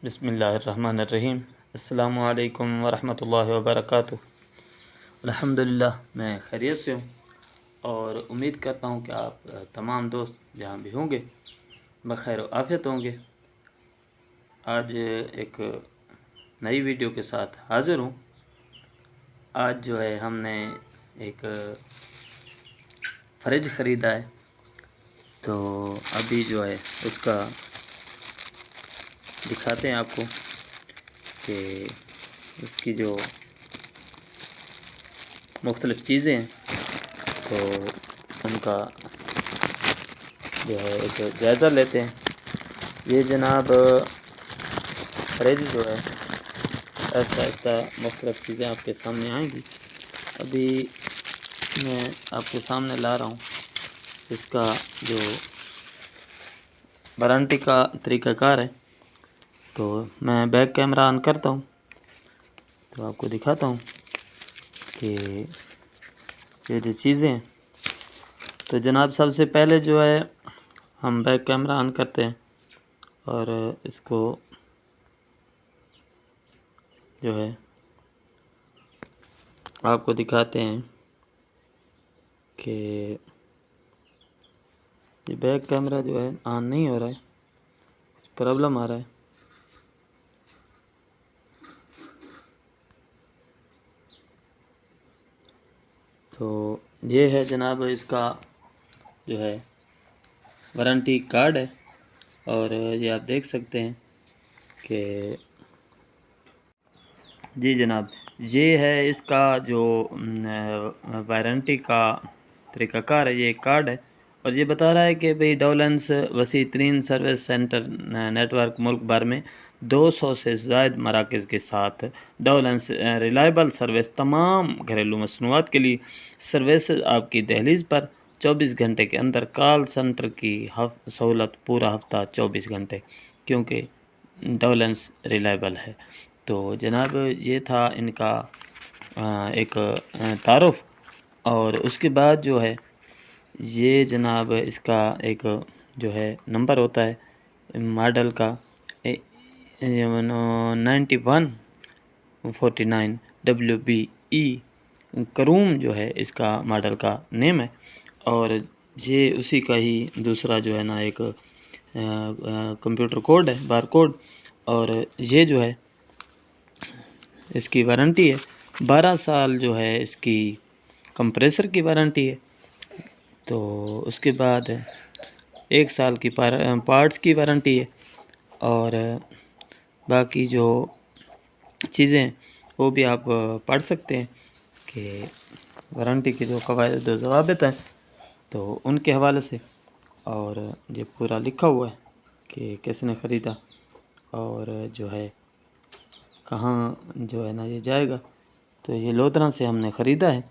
بسم اللہ الرحمن الرحیم۔ السلام علیکم ورحمۃ اللہ وبرکاتہ۔ الحمدللہ میں خیریت سے ہوں اور امید کرتا ہوں کہ آپ تمام دوست جہاں بھی ہوں گے بخیر و عافیت ہوں گے۔ آج ایک نئی ویڈیو کے ساتھ حاضر ہوں۔ آج جو ہے ہم نے ایک فریج خریدا ہے، تو ابھی جو ہے اس کا دکھاتے ہیں آپ کو کہ اس کی جو مختلف چیزیں ہیں تو ان کا جو ہے ایک جائزہ لیتے ہیں۔ یہ جناب فریج جو ہے آہستہ آہستہ مختلف چیزیں آپ کے سامنے آئیں گی۔ ابھی میں آپ کے سامنے لا رہا ہوں اس کا جو وارنٹی کا طریقہ کار ہے، تو میں بیک کیمرہ آن کرتا ہوں تو آپ کو دکھاتا ہوں کہ یہ جو چیزیں ہیں۔ تو جناب سب سے پہلے جو ہے ہم بیک کیمرہ آن کرتے ہیں اور اس کو جو ہے آپ کو دکھاتے ہیں کہ یہ بیک کیمرہ جو ہے آن نہیں ہو رہا ہے، کچھ پرابلم آ رہا ہے۔ تو یہ ہے جناب اس کا جو ہے وارنٹی کارڈ ہے، اور یہ آپ دیکھ سکتے ہیں کہ جی جناب یہ ہے اس کا جو وارنٹی کا طریقہ کار ہے، یہ ایک کارڈ ہے اور یہ بتا رہا ہے کہ بھئی ڈولنس وسیع ترین سروس سینٹر نیٹ ورک ملک بھر میں 200 سے زائد مراکز کے ساتھ ڈولنس ریلائبل سروس تمام گھریلو مصنوعات کے لیے سروسز آپ کی دہلیز پر 24 گھنٹے کے اندر کال سنٹر کی سہولت پورا ہفتہ 24 گھنٹے، کیونکہ ڈولنس ریلائبل ہے۔ تو جناب یہ تھا ان کا ایک تعارف، اور اس کے بعد جو ہے یہ جناب اس کا ایک جو ہے نمبر ہوتا ہے ماڈل کا 9149 WBE کروم جو ہے اس کا ماڈل کا نیم ہے، اور یہ اسی کا ہی دوسرا جو ہے نا ایک کمپیوٹر کوڈ ہے، بار کوڈ، اور یہ جو ہے اس کی وارنٹی ہے 12 سال جو ہے اس کی کمپریسر کی وارنٹی ہے۔ تو اس کے بعد 1 سال کی پارٹس کی وارنٹی ہے، اور باقی جو چیزیں ہیں وہ بھی آپ پڑھ سکتے ہیں کہ وارنٹی کے جو قواعد و ضوابط ہیں تو ان کے حوالے سے، اور یہ پورا لکھا ہوا ہے کہ کس نے خریدا اور جو ہے کہاں جو ہے نا یہ جائے گا۔ تو یہ لودھراں سے ہم نے خریدا ہے،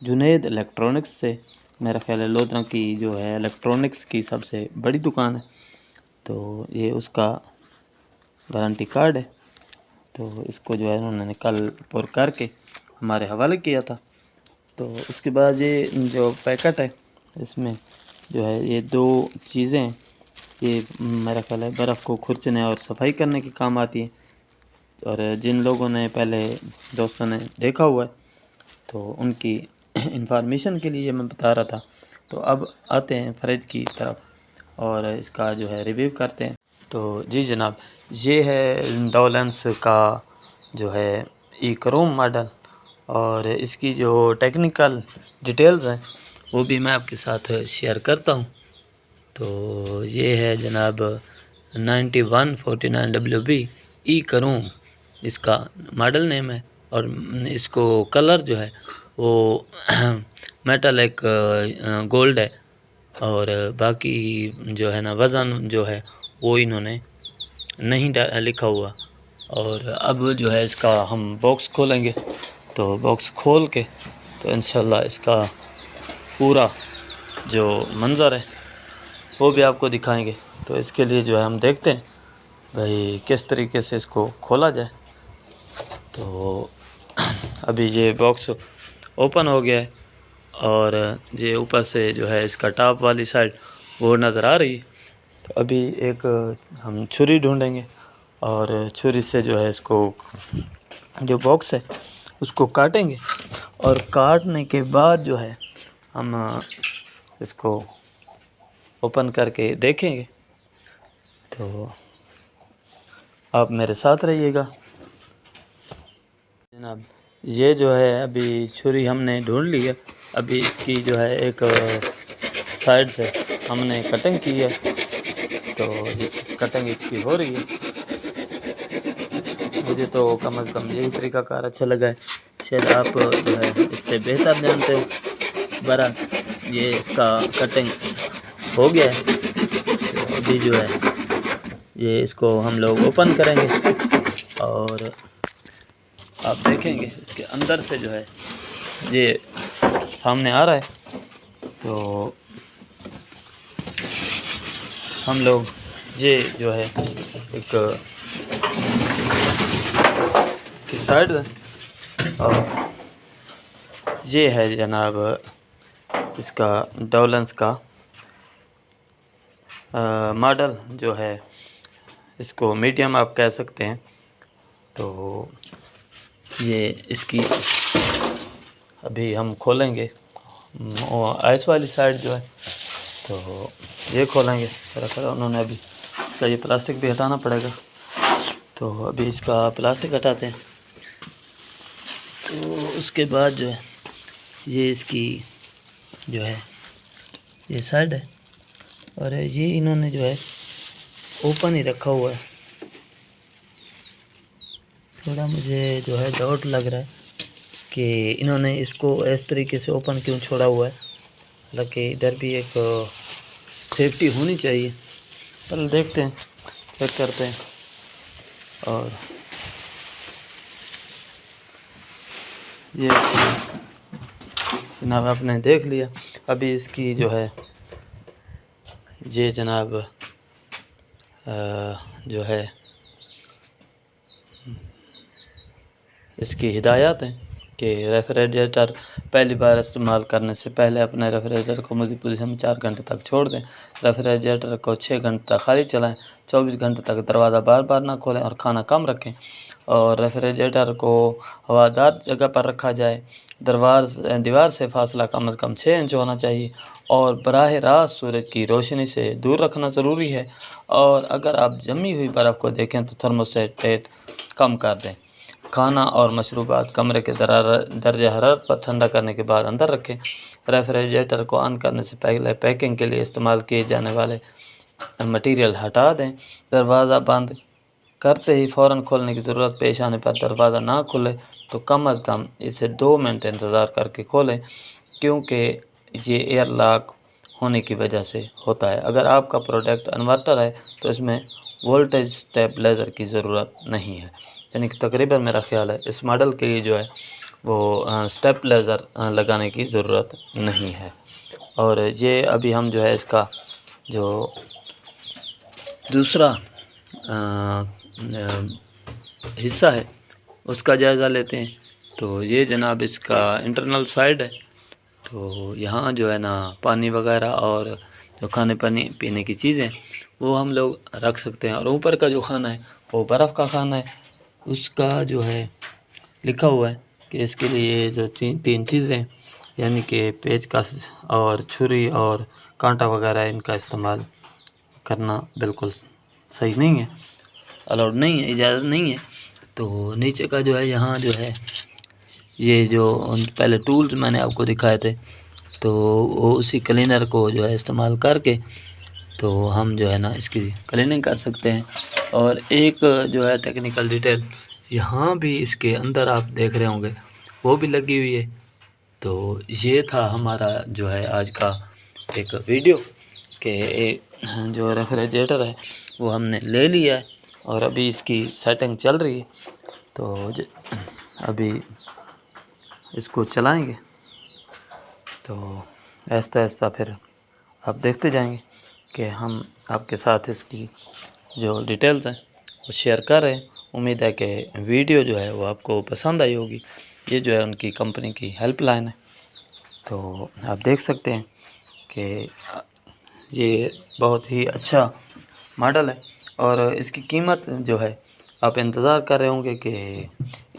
جنید الیکٹرانکس سے۔ میرا خیال ہے لودھراں کی جو ہے الیکٹرانکس کی سب سے بڑی دکان ہے، تو یہ اس کا وارنٹی کارڈ ہے۔ تو اس کو جو ہے انہوں نے کل پر کر کے ہمارے حوالے کیا تھا۔ تو اس کے بعد یہ جو پیکٹ ہے اس میں جو ہے یہ 2 چیزیں ہیں، یہ میرا خیال ہے برف کو کھرچنے اور صفائی کرنے کے کام آتی ہیں، اور جن لوگوں نے پہلے دوستوں نے دیکھا ہوا ہے تو ان کی انفارمیشن کے لیے میں بتا رہا تھا۔ تو اب آتے ہیں فریج کی طرف اور اس کا جو ہے ریویو کرتے ہیں۔ تو جی جناب یہ ہے ڈولنس کا جو ہے ای کروم ماڈل، اور اس کی جو ٹیکنیکل ڈیٹیلز ہیں وہ بھی میں آپ کے ساتھ شیئر کرتا ہوں۔ تو یہ ہے جناب 9149 WB ای کروم اس کا ماڈل نیم ہے، اور اس کو کلر جو ہے وہ میٹلک گولڈ ہے، اور باقی جو ہے نا وزن جو ہے وہ انہوں نے نہیں لکھا ہوا۔ اور اب جو ہے اس کا ہم باکس کھولیں گے، تو باکس کھول کے تو انشاءاللہ اس کا پورا جو منظر ہے وہ بھی آپ کو دکھائیں گے۔ تو اس کے لیے جو ہے ہم دیکھتے ہیں بھائی کس طریقے سے اس کو کھولا جائے۔ تو ابھی یہ باکس اوپن ہو گیا ہے، اور یہ اوپر سے جو ہے اس کا ٹاپ والی سائڈ وہ نظر آ رہی ہے۔ تو ابھی ایک ہم چھری ڈھونڈیں گے اور چھری سے جو ہے اس کو جو باکس ہے اس کو کاٹیں گے، اور کاٹنے کے بعد جو ہے ہم اس کو اوپن کر کے دیکھیں گے۔ تو آپ میرے ساتھ رہیے گا جناب۔ یہ جو ہے ابھی چھری ہم نے ڈھونڈ لی ہے، ابھی اس کی جو ہے ایک سائڈ سے ہم نے کٹنگ کی ہے، تو کٹنگ اس کی ہو رہی ہے۔ مجھے تو کم از کم یہی طریقہ کار اچھا لگا ہے، شاید آپ جو ہے اس سے بہتر جانتے ہو۔ بہرحال یہ اس کا کٹنگ ہو گیا ہے، تو ابھی جو ہے یہ اس کو ہم لوگ اوپن کریں گے، اور آپ دیکھیں گے اس کے اندر سے جو ہے یہ سامنے آ رہا ہے۔ تو ہم لوگ یہ جو ہے ایک سائڈ ہے، اور یہ ہے جناب اس کا ڈولنس کا ماڈل جو ہے، اس کو میڈیم آپ کہہ سکتے ہیں۔ تو یہ اس کی ابھی ہم کھولیں گے آئس والی سائڈ جو ہے، تو یہ کھولیں گے۔ انہوں نے ابھی اس کا یہ پلاسٹک بھی ہٹانا پڑے گا، تو ابھی اس کا پلاسٹک ہٹاتے ہیں۔ تو اس کے بعد جو ہے یہ اس کی جو ہے یہ سائڈ ہے، اور یہ انہوں نے جو ہے اوپن ہی رکھا ہوا ہے۔ تھوڑا مجھے جو ہے ڈاؤٹ لگ رہا ہے کہ انہوں نے اس کو اس طریقے سے اوپن کیوں چھوڑا ہوا ہے، حالانکہ ادھر بھی ایک سیفٹی ہونی چاہیے۔ چل دیکھتے ہیں، چیک کرتے ہیں۔ اور یہ جناب آپ نے دیکھ لیا، ابھی اس کی جو ہے یہ جناب جو ہے اس کی ہدایات ہیں کہ ریفریجریٹر پہلی بار استعمال کرنے سے پہلے اپنے ریفریجریٹر کو مزید پوزیشن میں 4 گھنٹے تک چھوڑ دیں۔ ریفریجریٹر کو 6 گھنٹے تک خالی چلائیں، 24 گھنٹے تک دروازہ بار بار نہ کھولیں، اور کھانا کم رکھیں، اور ریفریجریٹر کو ہوادار جگہ پر رکھا جائے۔ دیوار سے فاصلہ کم از کم 6 انچ ہونا چاہیے، اور براہ راست سورج کی روشنی سے دور رکھنا ضروری ہے۔ اور اگر آپ جمی ہوئی برف کو دیکھیں تو تھرموسٹیٹ کم کر دیں۔ کھانا اور مشروبات کمرے کے درجہ حرارت پر ٹھنڈا کرنے کے بعد اندر رکھیں۔ ریفریجریٹر کو آن کرنے سے پہلے پیکنگ کے لیے استعمال کیے جانے والے مٹیریل ہٹا دیں۔ دروازہ بند کرتے ہی فوراً کھولنے کی ضرورت پیش آنے پر دروازہ نہ کھلے تو کم از کم اسے 2 منٹ انتظار کر کے کھولیں، کیونکہ یہ ایئر لاک ہونے کی وجہ سے ہوتا ہے۔ اگر آپ کا پروڈکٹ انورٹر ہے تو اس میں وولٹیج سٹیبلائزر کی ضرورت نہیں ہے، یعنی کہ تقریباً میرا خیال ہے اس ماڈل کے لیے جو ہے وہ سٹیبلائزر لگانے کی ضرورت نہیں ہے۔ اور یہ ابھی ہم جو ہے اس کا جو دوسرا حصہ ہے اس کا جائزہ لیتے ہیں۔ تو یہ جناب اس کا انٹرنل سائڈ ہے، تو یہاں جو ہے نا پانی وغیرہ اور جو کھانے پینے کی چیزیں وہ ہم لوگ رکھ سکتے ہیں، اور اوپر کا جو کھانا ہے وہ برف کا کھانا ہے۔ اس کا جو ہے لکھا ہوا ہے کہ اس کے لیے جو 3 چیزیں، یعنی کہ پیچ کس اور چھری اور کانٹا وغیرہ، ان کا استعمال کرنا بالکل صحیح نہیں ہے، الاؤڈ نہیں ہے، اجازت نہیں ہے۔ تو نیچے کا جو ہے یہاں جو ہے یہ جو پہلے ٹولز میں نے آپ کو دکھائے تھے، تو وہ اسی کلینر کو جو ہے استعمال کر کے تو ہم جو ہے نا اس کی کلیننگ کر سکتے ہیں۔ اور ایک جو ہے ٹیکنیکل ڈیٹیل یہاں بھی اس کے اندر آپ دیکھ رہے ہوں گے وہ بھی لگی ہوئی ہے۔ تو یہ تھا ہمارا جو ہے آج کا ایک ویڈیو کہ ایک جو ریفریجریٹر ہے وہ ہم نے لے لیا ہے، اور ابھی اس کی سیٹنگ چل رہی ہے۔ تو ابھی اس کو چلائیں گے، تو آہستہ آہستہ پھر آپ دیکھتے جائیں گے کہ ہم آپ کے ساتھ اس کی جو ڈیٹیلز ہیں وہ شیئر کر رہے ہیں۔ امید ہے کہ ویڈیو جو ہے وہ آپ کو پسند آئی ہوگی۔ یہ جو ہے ان کی کمپنی کی ہیلپ لائن ہے، تو آپ دیکھ سکتے ہیں کہ یہ بہت ہی اچھا ماڈل ہے، اور اس کی قیمت جو ہے آپ انتظار کر رہے ہوں گے کہ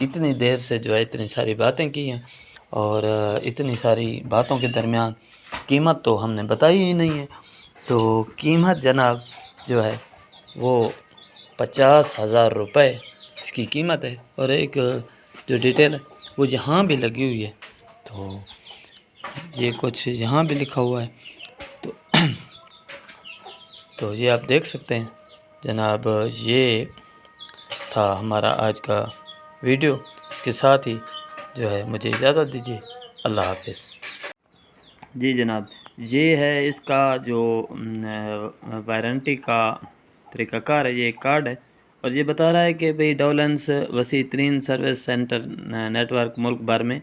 اتنی دیر سے جو ہے اتنی ساری باتیں کی ہیں، اور اتنی ساری باتوں کے درمیان قیمت تو ہم نے بتائی ہی نہیں ہے۔ تو قیمت جناب جو ہے وہ 50,000 روپے اس کی قیمت ہے، اور ایک جو ڈیٹیل ہے وہ یہاں بھی لگی ہوئی ہے، تو یہ کچھ یہاں بھی لکھا ہوا ہے، تو تو یہ آپ دیکھ سکتے ہیں جناب۔ یہ تھا ہمارا آج کا ویڈیو، اس کے ساتھ ہی جو ہے مجھے اجازت دیجیے، اللہ حافظ۔ جی جناب، یہ ہے اس کا جو وارنٹی کا طریقہ کار ہے، یہ ایک کارڈ ہے، اور یہ بتا رہا ہے کہ بھئی ڈولنس وسیع ترین سروس سینٹر نیٹ ورک ملک بھر میں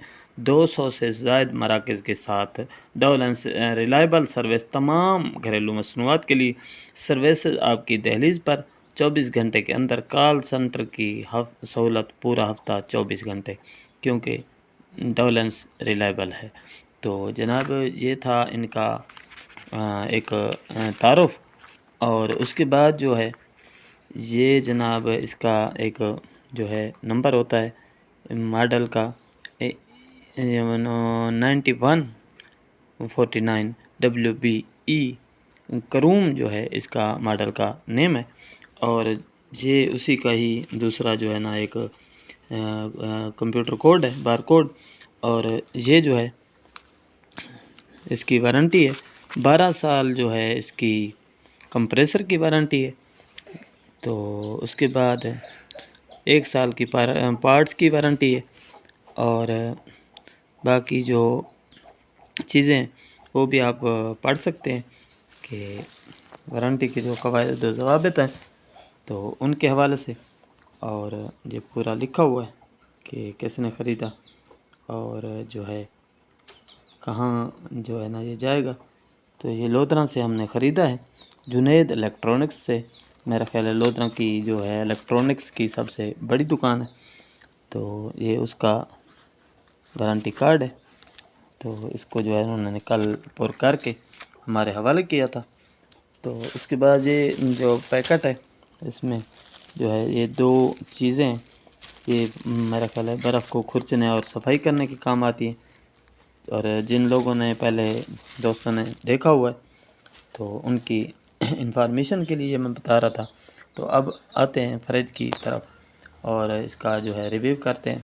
200 سے زائد مراکز کے ساتھ ڈولنس ریلائبل سروس تمام گھریلو مصنوعات کے لیے سروسز آپ کی دہلیز پر 24 گھنٹے کے اندر کال سنٹر کی سہولت پورا ہفتہ 24 گھنٹے، کیونکہ ڈولنس ریلائبل ہے۔ تو جناب یہ تھا ان کا ایک تعارف، اور اس کے بعد جو ہے یہ جناب اس کا ایک جو ہے نمبر ہوتا ہے ماڈل کا 9149 WBE کروم جو ہے اس کا ماڈل کا نیم ہے، اور یہ اسی کا ہی دوسرا جو ہے نا ایک کمپیوٹر کوڈ ہے، بار کوڈ، اور یہ جو ہے اس کی وارنٹی ہے 12 سال جو ہے اس کی کمپریسر کی وارنٹی ہے، تو اس کے بعد 1 سال کی پارٹس کی وارنٹی ہے، اور باقی جو چیزیں ہیں وہ بھی آپ پڑھ سکتے ہیں کہ وارنٹی کے جو قواعد و ضوابط ہیں تو ان کے حوالے سے، اور یہ پورا لکھا ہوا ہے کہ کس نے خریدا اور جو ہے کہاں جو ہے نا یہ جائے گا۔ تو یہ لودھراں سے ہم نے خریدا ہے، جنید الیکٹرانکس سے، میرا خیال ہے لودھراں کی جو ہے الیکٹرانکس کی سب سے بڑی دکان ہے، تو یہ اس کا وارنٹی کارڈ ہے، تو اس کو جو ہے انہوں نے کل پر کر کے ہمارے حوالے کیا تھا۔ تو اس کے بعد یہ جو پیکٹ ہے اس میں جو ہے یہ 2 چیزیں ہیں، یہ میرا خیال ہے برف کو کھرچنے اور صفائی کرنے کے کام آتی ہیں، اور جن لوگوں نے پہلے دوستوں نے دیکھا ہوا ہے تو ان کی انفارمیشن کے لیے میں بتا رہا تھا۔ تو اب آتے ہیں فریج کی طرف اور اس کا جو ہے ریویو کرتے ہیں۔